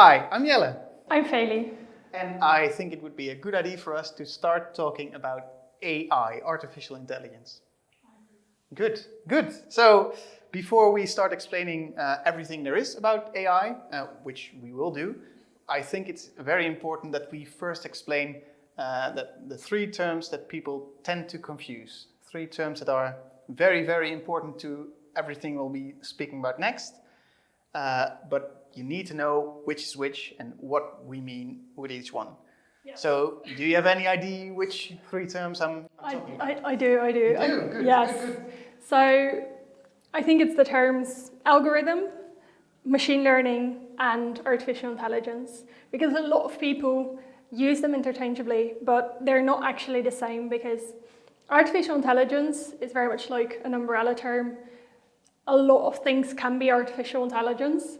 Hi, I'm Jelle. I'm Feli. And I think it would be a good idea for us to start talking about AI, artificial intelligence. Good. So, before we start explaining everything there is about AI, which we will do, I think it's very important that we first explain that the three terms that people tend to confuse. Three terms that are very, very important to everything we'll be speaking about next. But you need to know which is which and what we mean with each one. Yeah. So, do you have any idea which three terms I'm talking about? I do. You do? Good. Yes. Good. So, I think it's the terms algorithm, machine learning, and artificial intelligence. Because a lot of people use them interchangeably, but they're not actually the same, because artificial intelligence is very much like an umbrella term. A lot of things can be artificial intelligence,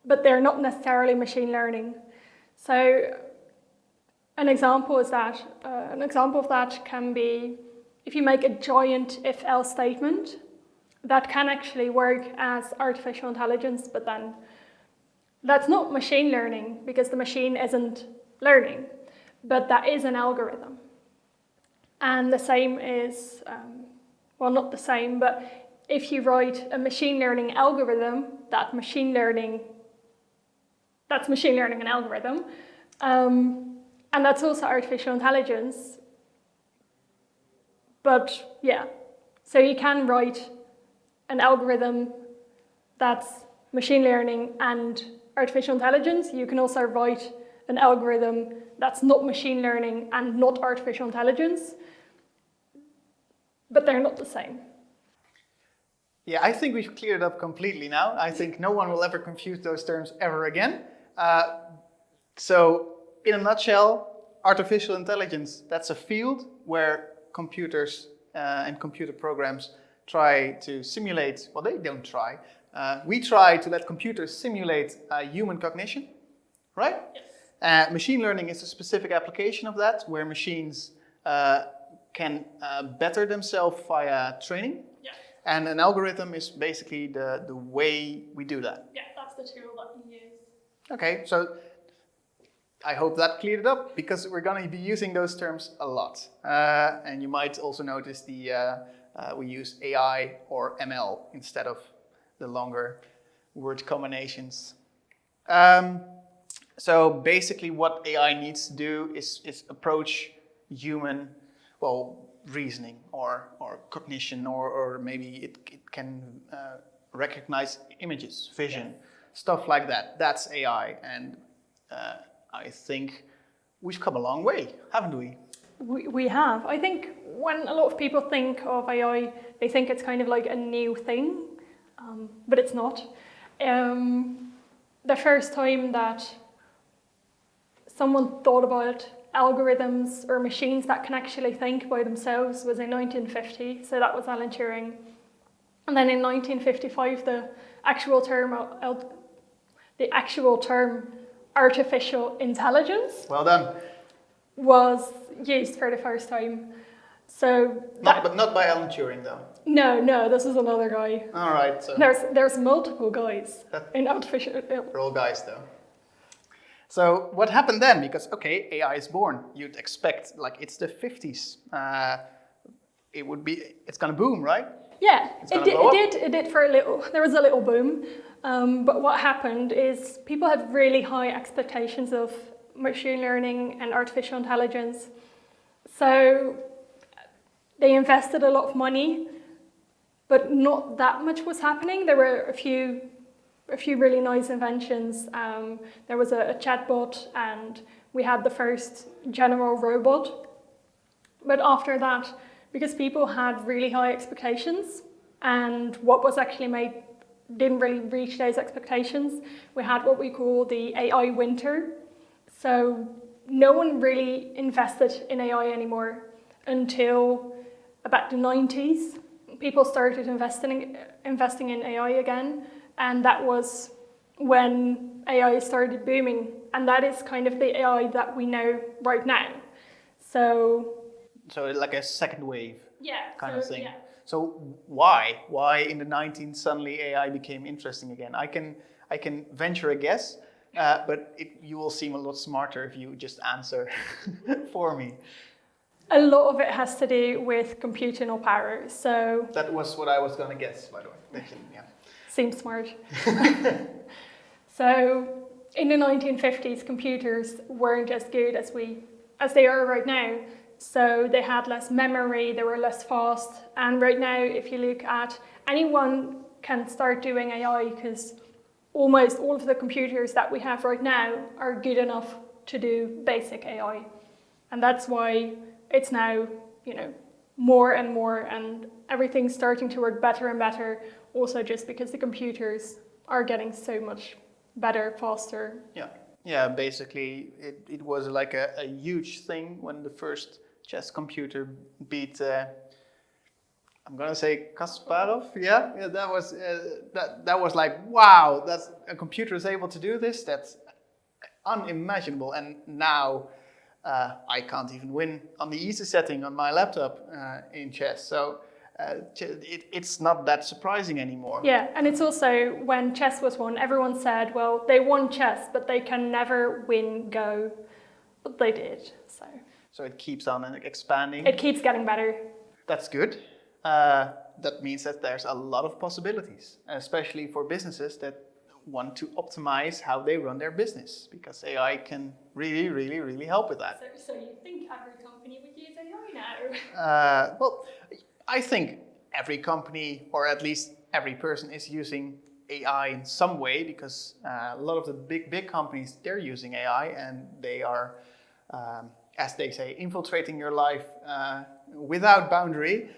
but they're not necessarily machine learning. So an example of that can be if you make a giant if-else statement, that can actually work as artificial intelligence, but then that's not machine learning because the machine isn't learning, but that is an algorithm. And the same is, well, not the same, but if you write a machine learning algorithm, that's machine learning an algorithm. And that's also artificial intelligence. But yeah, so you can write an algorithm that's machine learning and artificial intelligence. You can also write an algorithm that's not machine learning and not artificial intelligence. But they're not the same. Yeah, I think we've cleared it up completely now. I think no one will ever confuse those terms ever again. So, in a nutshell, artificial intelligence, that's a field where computers and computer programs try to simulate, well, they don't try. We try to let computers simulate human cognition, right? Yes. Machine learning is a specific application of that, where machines can better themselves via training. Yeah. And an algorithm is basically the way we do that. Yeah, that's the tool that we use. Okay, so I hope that cleared it up because we're going to be using those terms a lot. And you might also notice we use AI or ML instead of the longer word combinations. So basically what AI needs to do is approach human, reasoning or cognition, or maybe it can recognize images, vision, stuff like that. That's AI, and I think we've come a long way, haven't we? We have. I think when a lot of people think of AI, they think it's kind of like a new thing, but it's not. The first time that someone thought about algorithms or machines that can actually think by themselves was in 1950, so that was Alan Turing. And then in 1955, the actual term artificial intelligence, well done, was used for the first time. So but not by Alan Turing, though. No, this is another guy. All right. So there's multiple guys in artificial. They're all guys, though. So what happened then? Because AI is born. You'd expect it's the 50s. It's gonna boom, right? Yeah, it did for a little. There was a little boom, but what happened is people had really high expectations of machine learning and artificial intelligence. So they invested a lot of money, but not that much was happening. There were a few really nice inventions. There was a chatbot, and we had the first general robot. But after that, because people had really high expectations, and what was actually made didn't really reach those expectations, we had what we call the AI winter. So no one really invested in AI anymore until about the 90s. People started investing in AI again. And that was when AI started booming. And that is kind of the AI that we know right now. So like a second wave kind of thing. Yeah. So why in the 19th suddenly AI became interesting again? I can venture a guess but you will seem a lot smarter if you just answer for me. A lot of it has to do with computational power. So that was what I was going to guess, by the way. Yeah. Seems smart. So in the 1950s, computers weren't as good as they are right now. So they had less memory, they were less fast. And right now, if you look at anyone can start doing AI because almost all of the computers that we have right now are good enough to do basic AI. And that's why it's now, more and more, and everything's starting to work better and better, also just because the computers are getting so much better, faster. Yeah, basically it was like a huge thing when the first chess computer beat, I'm gonna say Kasparov. Yeah, that was like, wow, that's a computer is able to do this. That's unimaginable. And now I can't even win on the easy setting on my laptop in chess. So it's not that surprising anymore. Yeah, and it's also when chess was won, everyone said, well, they won chess, but they can never win Go. But they did. So it keeps on expanding. It keeps getting better. That's good. That means that there's a lot of possibilities, especially for businesses that want to optimize how they run their business, because AI can really, really, really help with that. So you think every company would use AI now? Well, I think every company, or at least every person, is using AI in some way, because a lot of the big companies, they're using AI, and they are, as they say, infiltrating your life without boundary.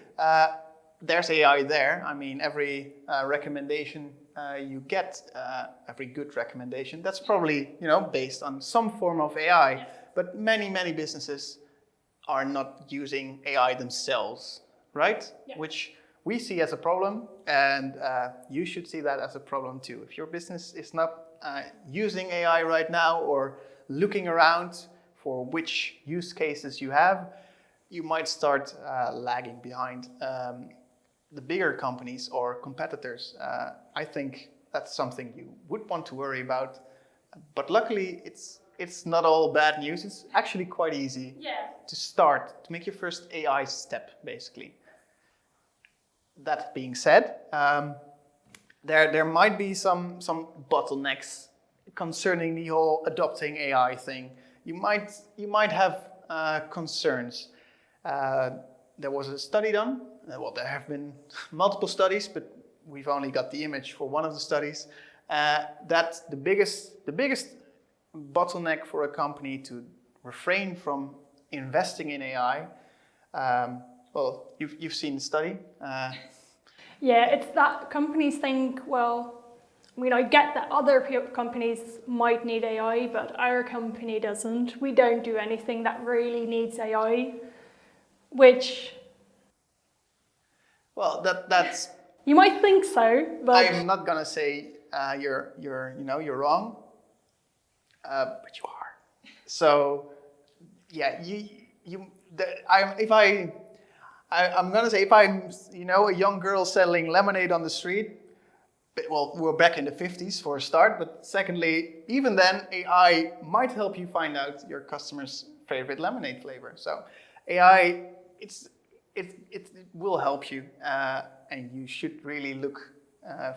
There's AI there. I mean, every recommendation you get, every good recommendation, that's probably based on some form of AI. Yes. But many businesses are not using AI themselves, right? Yeah. Which we see as a problem, and you should see that as a problem too. If your business is not using AI right now, or looking around for which use cases you have, you might start lagging behind the bigger companies or competitors. I think that's something you would want to worry about. But luckily, it's not all bad news. It's actually quite easy to start, to make your first AI step, basically. That being said, there might be some bottlenecks concerning the whole adopting AI thing. You might have concerns. There was a study done. Well, there have been multiple studies, but we've only got the image for one of the studies. That the biggest bottleneck for a company to refrain from investing in AI. Well, you've seen the study. Yeah, it's that companies think, well, I get that other companies might need AI, but our company doesn't. We don't do anything that really needs AI, which... Well, that's... You might think so, but... I'm not gonna say you're wrong, but you are. So, yeah, I'm gonna say if I'm a young girl selling lemonade on the street, well, we're back in the 50s for a start, but secondly, even then, AI might help you find out your customer's favorite lemonade flavor. So AI, it will help you, and you should really look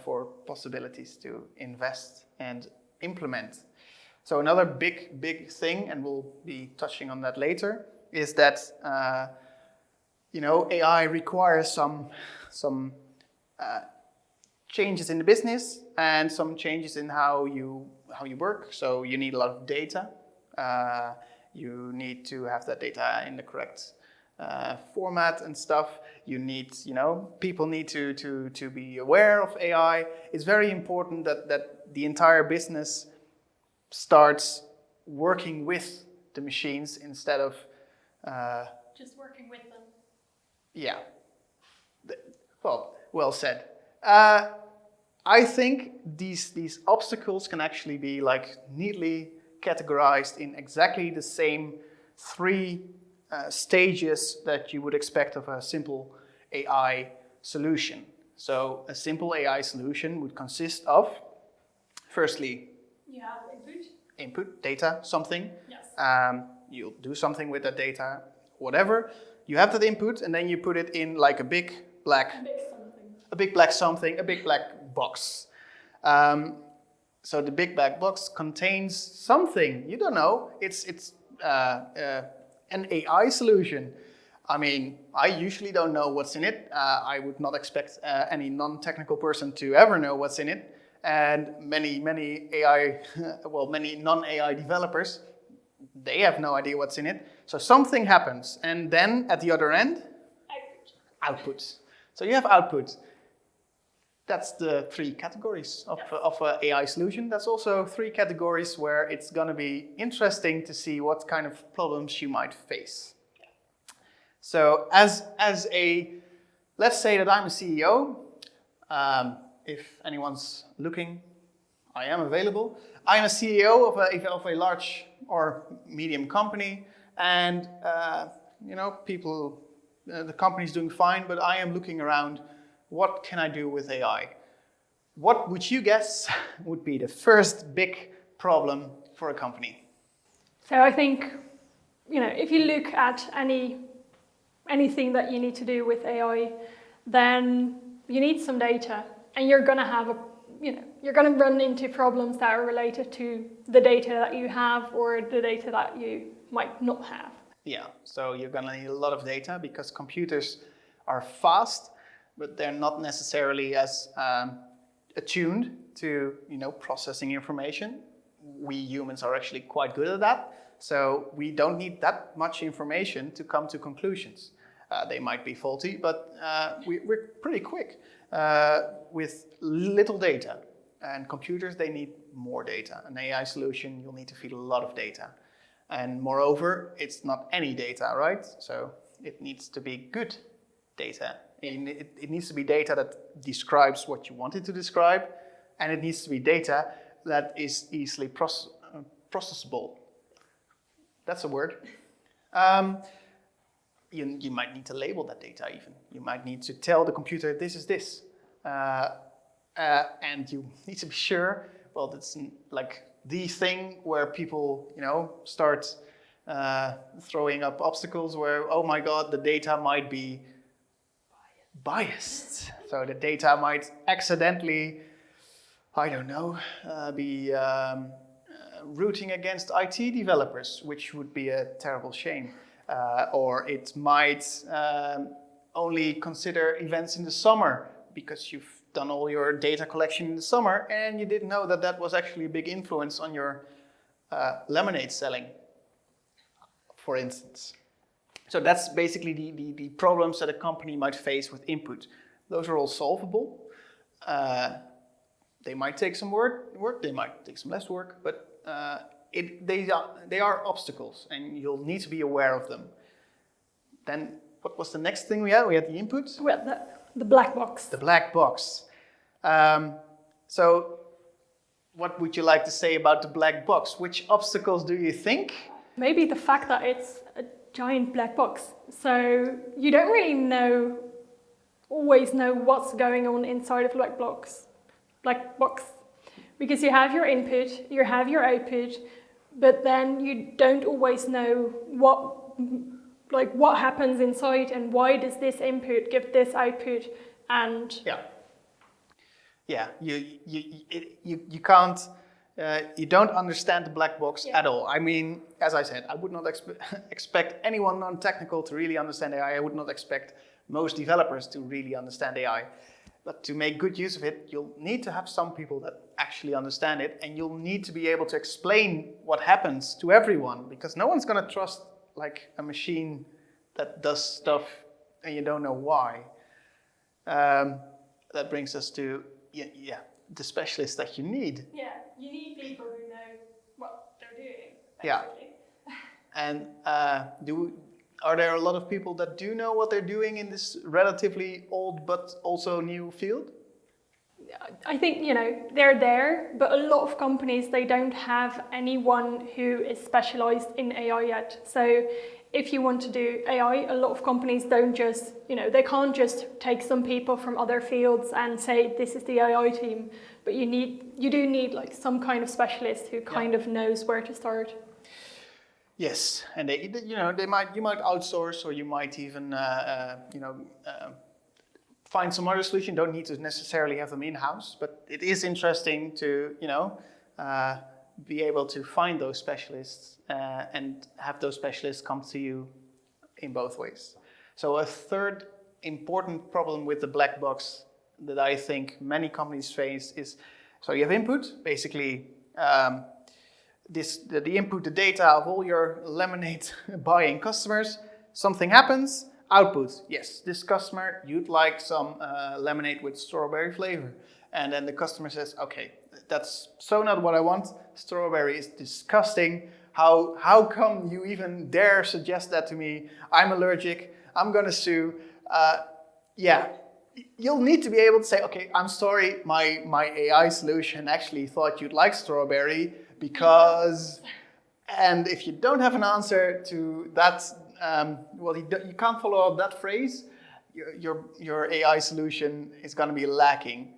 for possibilities to invest and implement. So another big thing, and we'll be touching on that later, is that AI requires some changes in the business and some changes in how you work. So you need a lot of data. You need to have that data in the correct format and stuff. You need, people need to be aware of AI. It's very important that the entire business starts working with the machines instead of just working with them. Yeah. Well said. I think these obstacles can actually be neatly categorized in exactly the same three stages that you would expect of a simple AI solution. So a simple AI solution would consist of, firstly, you have input. input, data, something. Yes. You'll do something with that data, whatever. You have that input, and then you put it in like a big black something, a big black box. So the big black box contains something. You don't know. It's an AI solution. I mean, I usually don't know what's in it. I would not expect any non-technical person to ever know what's in it. And many AI, many non-AI developers, they have no idea what's in it. So something happens, and then at the other end, output. So you have output. That's the 3 categories of an AI solution. That's also 3 categories where it's going to be interesting to see what kind of problems you might face. So let's say that I'm a CEO. If anyone's looking, I am available. I'm a CEO of a large or medium company, and the company's doing fine, but I am looking around. What can I do with AI? What would you guess would be the first big problem for a company? So I think, if you look at anything that you need to do with AI, then you need some data, and you're going to run into problems that are related to the data that you have or the data that you might not have. Yeah, so you're going to need a lot of data because computers are fast, but they're not necessarily as attuned to processing information. We humans are actually quite good at that, so we don't need that much information to come to conclusions. They might be faulty, but we're pretty quick with little data. And computers, they need more data. An AI solution, you'll need to feed a lot of data. And moreover, it's not any data, right? So it needs to be good data. It needs to be data that describes what you want it to describe, and it needs to be data that is easily processable. That's a word. You might need to label that data even. You might need to tell the computer, this is this. And you need to be sure, that's like the thing where people, start throwing up obstacles where, oh my God, the data might be biased. So the data might accidentally, be rooting against IT developers, which would be a terrible shame. Or it might only consider events in the summer because you've done all your data collection in the summer and you didn't know that was actually a big influence on your lemonade selling, for instance. So that's basically the problems that a company might face with input. Those are all solvable. They might take some work, they might take some less work, but they are obstacles, and you'll need to be aware of them. Then, what was the next thing we had? We had the input. Well, the black box. The black box. So, what would you like to say about the black box? Which obstacles do you think? Maybe the fact that it's a giant black box. So you don't really always know what's going on inside of black box. Because you have your input, you have your output, but then you don't always know what happens inside and why does this input give this output, and you can't you don't understand the black box at all. I mean, as I said, I would not expect anyone non-technical to really understand AI. I would not expect most developers to really understand AI. But to make good use of it, you'll need to have some people that actually understand it, and you'll need to be able to explain what happens to everyone, because no one's going to trust like a machine that does stuff and you don't know why. That brings us to the specialists that you need. Yeah, you need people who know what they're doing, basically. Yeah. And are there a lot of people that do know what they're doing in this relatively old but also new field? I think, they're there, but a lot of companies, they don't have anyone who is specialized in AI yet. So if you want to do AI, a lot of companies don't just, they can't just take some people from other fields and say, this is the AI team. But you do need like some kind of specialist who kind of knows where to start. Yes, and you might outsource, or you might even, find some other solution. Don't need to necessarily have them in-house, but it is interesting to, be able to find those specialists and have those specialists come to you in both ways. So a third important problem with the black box that I think many companies face is, so you have input, basically the input, the data of all your lemonade buying customers, something happens. Output, yes, this customer, you'd like some lemonade with strawberry flavor. And then the customer says, okay, that's so not what I want. Strawberry is disgusting. How come you even dare suggest that to me? I'm allergic, I'm gonna sue. You'll need to be able to say, okay, I'm sorry, my AI solution actually thought you'd like strawberry because, and if you don't have an answer to that, you can't follow up that phrase, your AI solution is going to be lacking.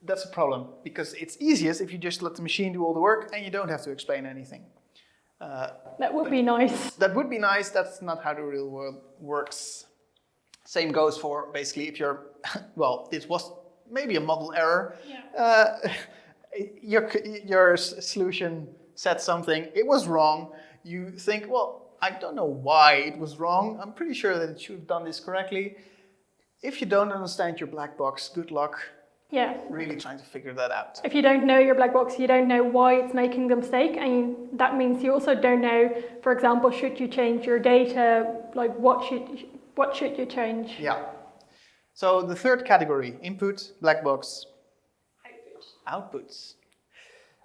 That's a problem, because it's easiest if you just let the machine do all the work and you don't have to explain anything. That would be nice. That would be nice. That's not how the real world works. Same goes for basically if you're, this was maybe a model error. Yeah. Your solution said something, it was wrong. You think, I don't know why it was wrong. I'm pretty sure that it should have done this correctly. If you don't understand your black box, good luck. Yeah. Really trying to figure that out. If you don't know your black box, you don't know why it's making the mistake, and that means you also don't know, for example, should you change your data? Like what should you change? Yeah. So the third category, input, black box. Outputs.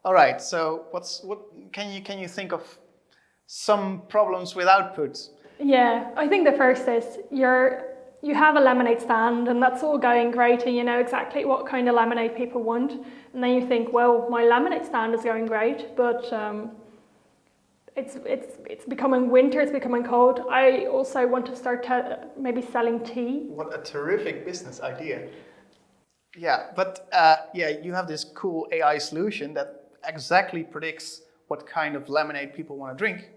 All right. So what can you think of? Some problems with output? Yeah, I think the first is you have a lemonade stand and that's all going great and you know exactly what kind of lemonade people want, and then you think, well, my lemonade stand is going great, but it's becoming winter, it's becoming cold. I also want to start maybe selling tea. What a terrific business idea. Yeah, but you have this cool AI solution that exactly predicts what kind of lemonade people want to drink.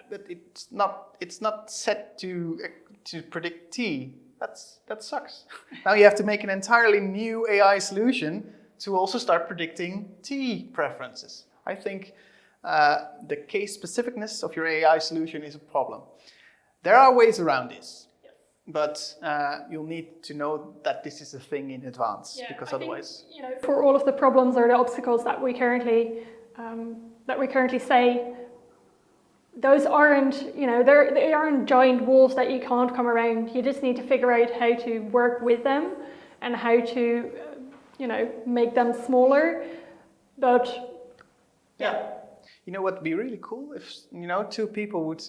But it's not set to predict tea. That sucks. Now you have to make an entirely new AI solution to also start predicting tea preferences. I think the case specificness of your AI solution is a problem. There are ways around this, but you'll need to know that this is a thing in advance, because otherwise, for all of the problems or the obstacles that we currently say, those aren't, they aren't giant walls that you can't come around. You just need to figure out how to work with them and how to, make them smaller. But you know what would be really cool if, two people would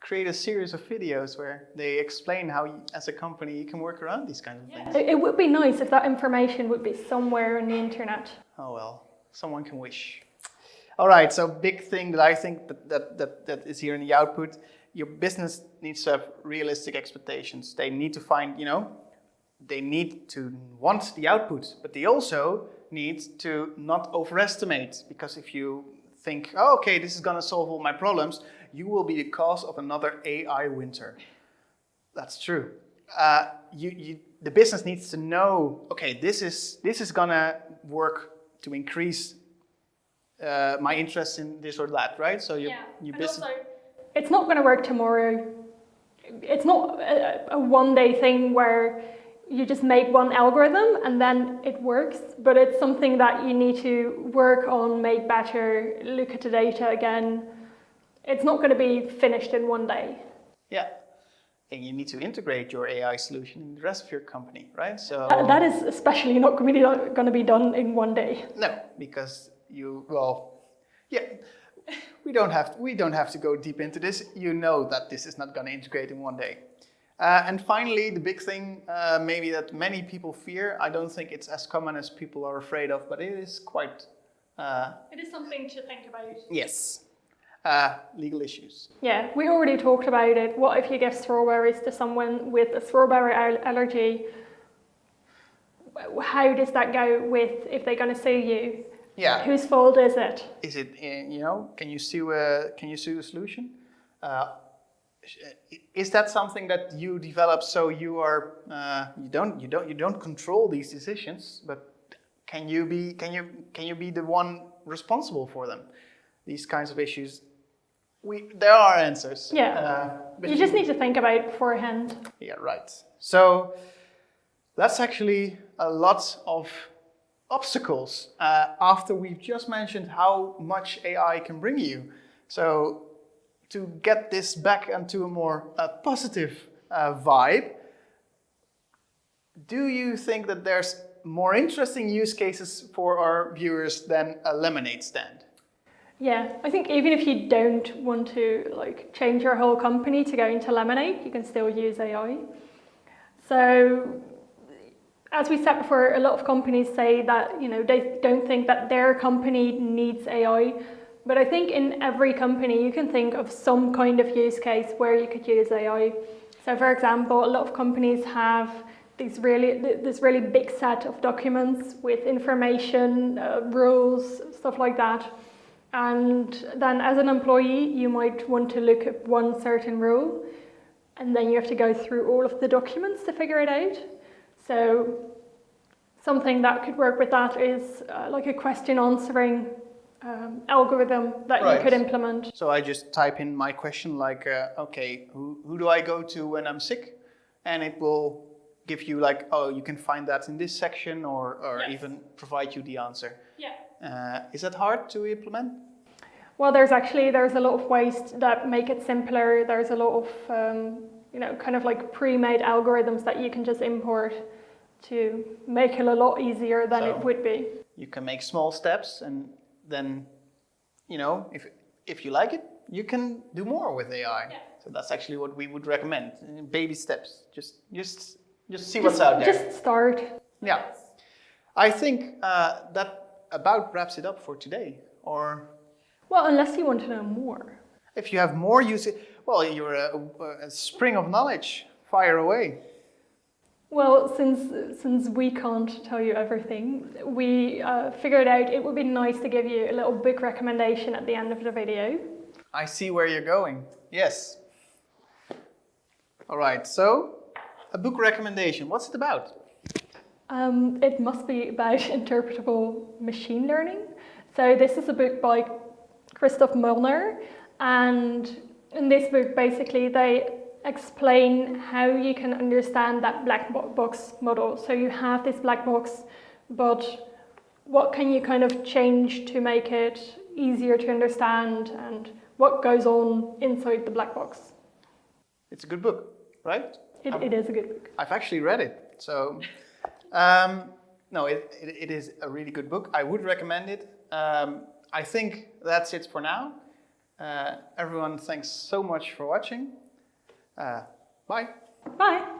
create a series of videos where they explain how, as a company, you can work around these kinds of things. It would be nice if that information would be somewhere on the internet. Oh well, someone can wish. All right, so big thing that I think that is here in the output, your business needs to have realistic expectations. They need to find, they need to want the output, but they also need to not overestimate, because if you think, oh, okay, this is going to solve all my problems, you will be the cause of another AI winter. That's true. The business needs to know, okay, this is going to work to increase my interest in this or that, right? So your business. Also, it's not going to work tomorrow. It's not a one-day thing where you just make one algorithm and then it works, but it's something that you need to work on, make better, look at the data again. It's not going to be finished in one day. Yeah. And you need to integrate your AI solution in the rest of your company, right? So that is especially not going to be done in one day. No, because we don't have to go deep into this. You know that this is not going to integrate in one day. And finally, the big thing maybe that many people fear, I don't think it's as common as people are afraid of, but it is quite... it is something to think about. Yes. Legal issues. Yeah, we already talked about it. What if you give strawberries to someone with a strawberry allergy? How does that go with if they're going to sue you? Yeah. Whose fault is it? Is it, can you sue a solution? Is that something that you develop so you are you don't control these decisions, but can you be the one responsible for them? These kinds of issues, there are answers. Yeah, you just need to think about it beforehand. Yeah, right. So that's actually a lot of obstacles after we've just mentioned how much AI can bring you. So to get this back into a more positive vibe, do you think that there's more interesting use cases for our viewers than a lemonade stand? Yeah, I think even if you don't want to change your whole company to go into lemonade, you can still use AI. So, as we said before, a lot of companies say that they don't think that their company needs AI, but I think in every company you can think of some kind of use case where you could use AI. So, for example, a lot of companies have this really big set of documents with information, rules, stuff like that. And then as an employee, you might want to look at one certain rule, and then you have to go through all of the documents to figure it out. So something that could work with that is like a question answering algorithm that you could implement. So I just type in my question like, okay, who do I go to when I'm sick? And it will give you oh, you can find that in this section, or yes, even provide you the answer. Yeah. Is that hard to implement? Well, there's a lot of ways that make it simpler. There's a lot of kind of like pre-made algorithms that you can just import to make it a lot easier than it would be. You can make small steps, and then if you like it, you can do more with AI. Yeah. So that's actually what we would recommend. Baby steps. Just see what's out there. Just start. Yeah. I think that about wraps it up for today, or? Well, unless you want to know more. If you have more use, well, you're a spring of knowledge. Fire away. Well, since we can't tell you everything, we figured out it would be nice to give you a little book recommendation at the end of the video. I see where you're going. Yes. All right, so a book recommendation. What's it about? It must be about interpretable machine learning. So this is a book by Christoph Mullner, and in this book basically they explain how you can understand that black box model. So you have this black box, but what can you kind of change to make it easier to understand, and what goes on inside the black box? It's a good book, right? It is a good book. I've actually read it, so no, it is a really good book. I would recommend it. I think that's it for now. Everyone, thanks so much for watching. Bye. Bye.